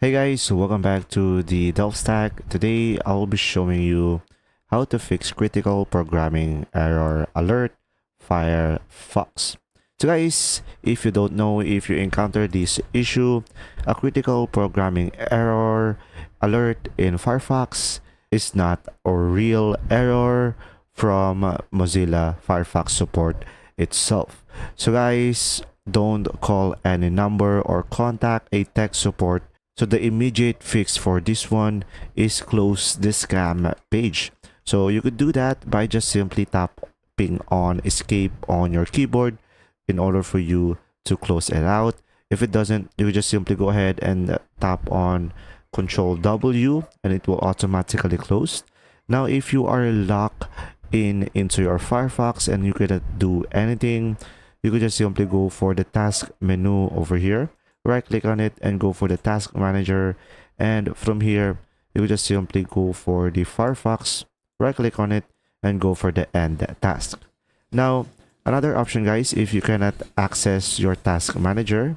Hey guys, welcome back to the Delve Stack. Today I'll be showing you how to fix critical programming error alert Firefox. So guys, if you don't know, if you encounter this issue, a critical programming error alert in Firefox is not a real error from Mozilla Firefox support itself. So guys, don't call any number or contact a tech support. So the immediate fix for this one is close the scam page. So you could do that by just simply tapping on escape on your keyboard in order for you to close it out. If it doesn't, you just simply go ahead and tap on Ctrl W and it will automatically close. Now if you are locked into your Firefox and you cannot do anything, you could just simply go for the task menu over here, right click on it and go for the task manager, and from here you could just simply go for the Firefox, right click on it and go for the end task. Now another option guys, if you cannot access your task manager,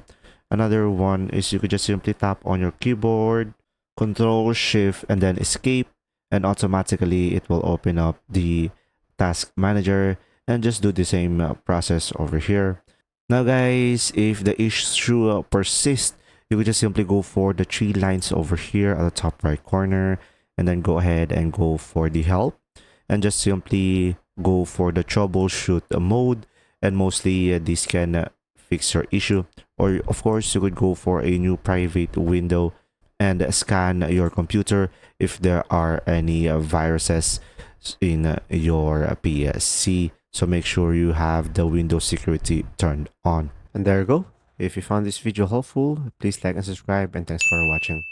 another one is you could just simply tap on your keyboard, Control Shift and then escape, and automatically it will open up the task manager and just do the same process over here. Now guys, if the issue persists, you could just simply go for the three lines over here at the top right corner and then go ahead and go for the help and just simply go for the troubleshoot mode, and mostly this can fix your issue. Or of course you could go for a new private window and scan your computer if there are any viruses in your PC. So make sure you have the Windows security turned on. And there you go. If you found this video helpful, please like and subscribe, and thanks for watching.